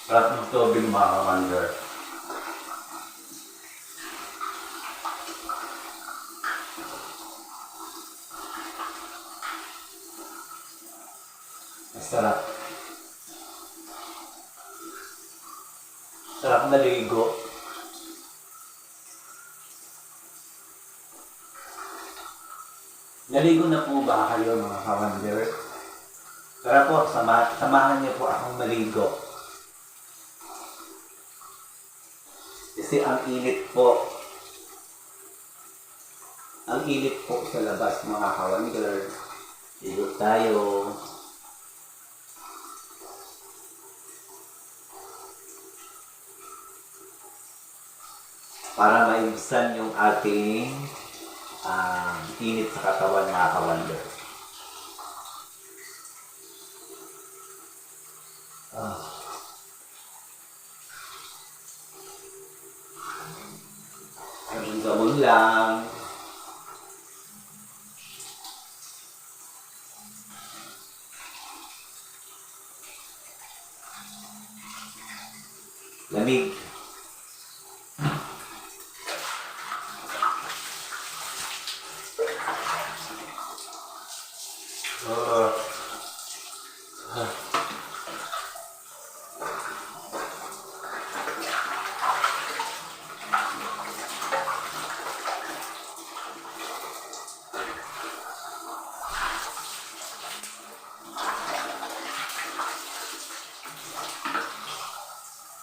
Sarap ng tubig mga ka-wonder. Masarap. Sarap naligo. Naligo na po ba kayo mga ka-wonder? Tara po, samahan niyo po akong maligo. Kasi ang init po. Ang init po sa labas mga ka-wonder. Ligo tayo. Para maibsan yung ating init sa katawan mga ka-wonder. Ang gamon lang. Lamig.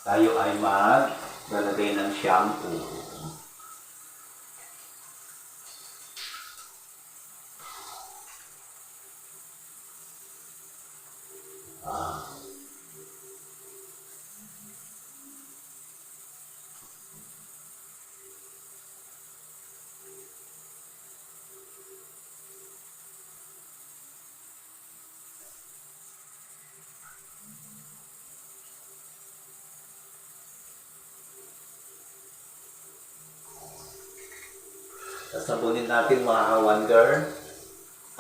Tayo ay maglalagay ng shampoo. Sasabunin natin mga ka-wonder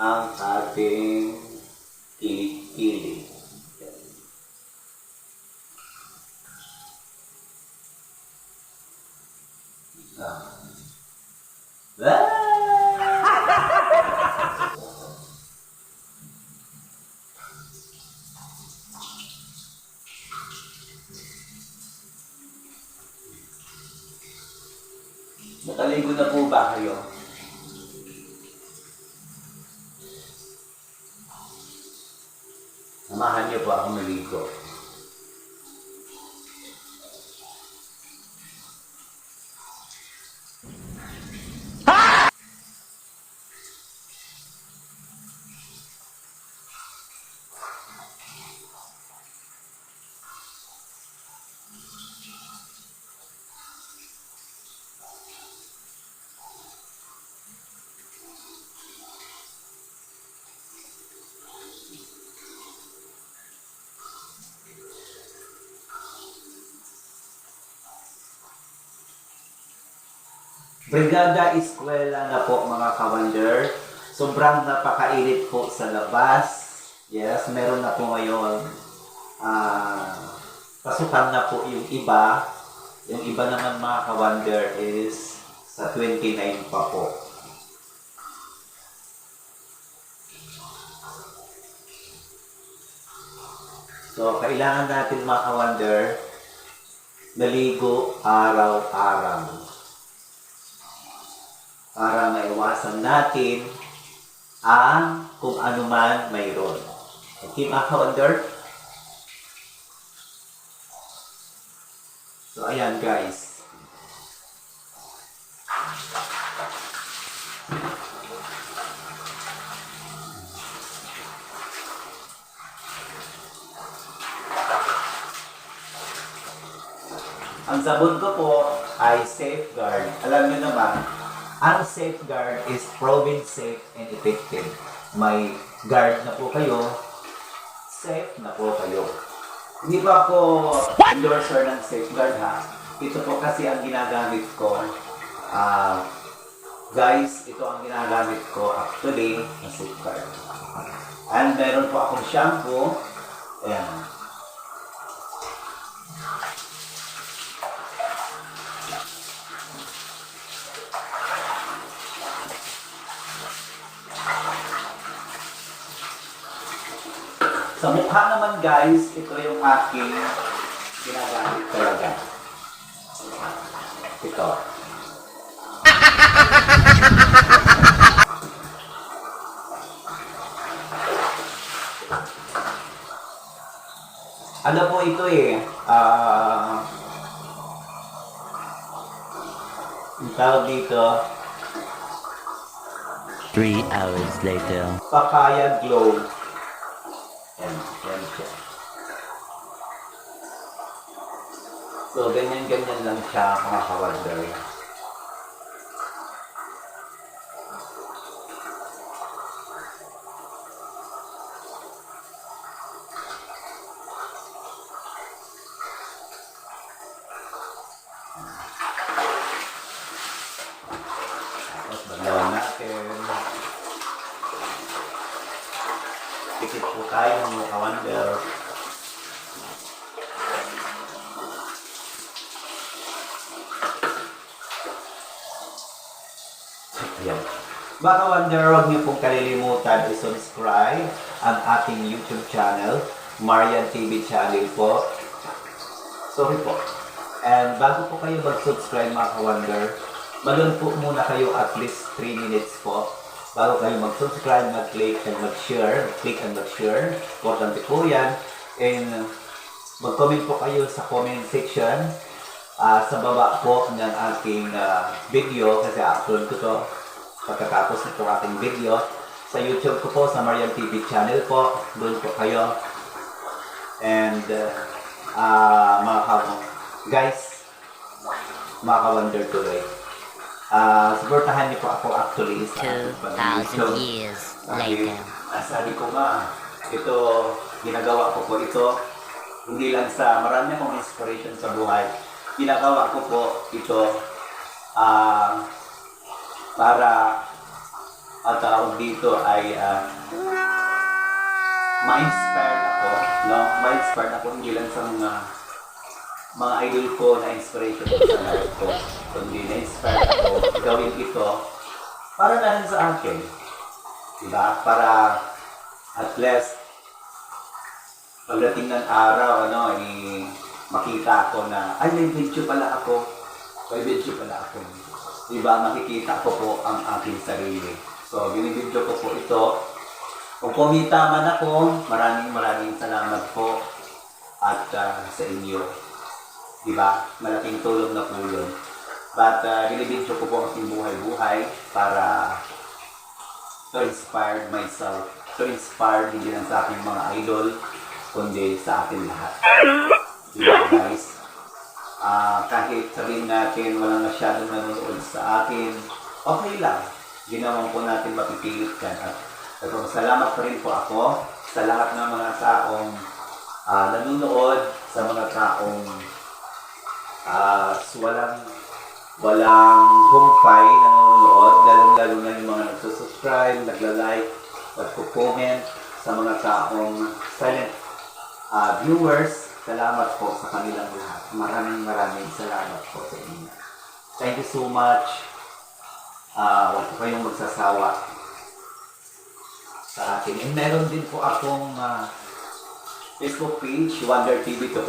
ang ating kilik-kilik. Nakaligo na po ba kayo? Samahan niyo po akong maligo. Brigada Eskwela na po mga ka-wonder. Sobrang napakainit po sa labas. Yes, meron na po ngayon. Pasukan na po yung iba. Yung iba naman mga ka-wonder is sa 29 pa po. So, kailangan natin mga ka-wonder maligo araw-araw. Para maiwasan natin ang kung ano man mayroon. Okay, mga ka-wonder? So, ayan guys. Ang sabon ko po ay Safeguard. Alam niyo naman, ang Safeguard is proven safe and effective. May guard na po kayo, safe na po kayo. Hindi pa ako endorser ng Safeguard ha. Ito po kasi ang ginagamit ko. Guys, ito ang ginagamit ko actually na Safeguard. And meron po akong shampoo. Ayan. Sa mukha naman guys, ito yung aking ginagamit talaga. Ito. Alam mo ito eh, ang tawag dito, 3 hours later. Papaya Glow. Yan siya. So, ganyan-ganyan lang siya mga ka-wonder. Tapos, bagawan natin. Tikit po tayo mga ka-wonder. Ayan. Baka wonder, huwag niyo pong kalilimutan i-subscribe ang ating YouTube channel, Marian TV channel po. Sorry po. And bago po kayo mag-subscribe mga ka-wonder, malun po muna kayo at least 3 minutes po. Bago kayo mag-subscribe, mag-click and mag-share. Click and mag-share. Importante po yan. And mag-comment po kayo sa comment section. Sa baba po ng aking video kasi upload ko to pagkatapos nito ating video sa YouTube ko po, sa Marian TV channel po. Doon po kayo. And guys, mga ka-wonder tuloy, supportahan niyo po ako actually sa ating 2,000 years later. Sabi ko nga, ito, ginagawa ko po ito hindi lang sa marami akong inspiration sa buhay. Ginagawa ko po ito para ang tawag dito ay ma-inspire ako, no? Ma-inspire ako hindi lang sa mga idol ko na inspiration ko sa life ko, kundi na-inspire ako gawin ito para na rin sa akin, diba? Para at least pagdating ng araw, makita ko na, ay, may video pala ako. Diba, makikita ko po ang aking sarili. So, binibidyo ko po ito. Kung kumita man ako, maraming salamat po at sa inyo. Diba, malaking tulong na po yun. But, binibidyo ko po ang aking buhay-buhay para to inspire myself. To inspire hindi lang sa aking mga idol, kundi sa atin lahat. Diba guys? Kahit sabihin natin walang masyadong nanonood sa akin, okay lang. Ginawan po natin mapipilit yan. At salamat pa rin po ako sa lahat ng mga taong nanonood, sa mga taong walang humpay na nanonood, lalong-lalo na yung mga nagsusubscribe, nagla-like, nagko-comment, sa mga taong silent viewers. Salamat po sa kanilang lahat. Maraming salamat po sa inyo. Thank you so much. Huwag po kayong magsasawa sa akin. And meron din po akong Facebook page, Wonder TV 2.0.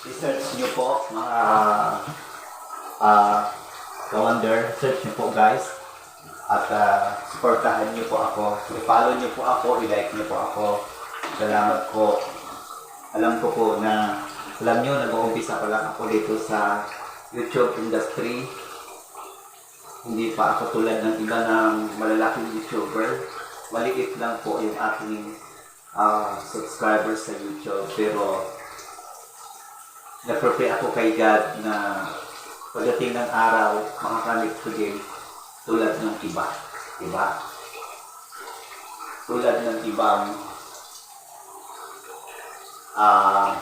I-search nyo po, mga ka-wonder. Search nyo po guys. At supportahan niyo po ako, i-follow niyo po ako, i-like niyo po ako. Salamat po. Alam ko po na, alam niyo, nag-uumpisa pa lang ako dito sa YouTube industry. Hindi pa ako tulad ng iba ng malalaking YouTuber. Maliit lang po yung aking subscribers sa YouTube. Pero, nag-prepare ako kay God na pagdating ng araw, makakamit ko din tulad ng iba, diba? Tulad ng ibang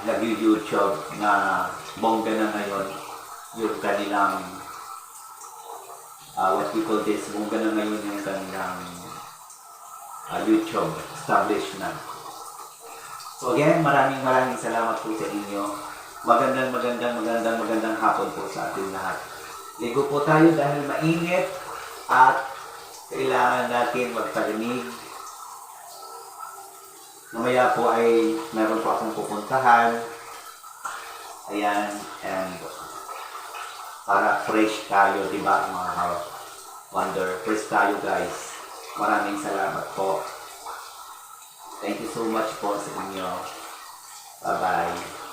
nag-YouTube na bongga na ngayon yung kanilang what we call this, bongga na ngayon yung kanilang YouTube established na. So again, maraming salamat po sa inyo. Magandang hapon po sa ating lahat. Ligo po tayo dahil mainit at kailangan natin magparinig. Mamaya po ay meron po akong pupuntahan. Ayan, and para fresh tayo, di ba, mga wonder. Fresh tayo, guys. Maraming salamat po. Thank you so much po sa inyo. Bye-bye.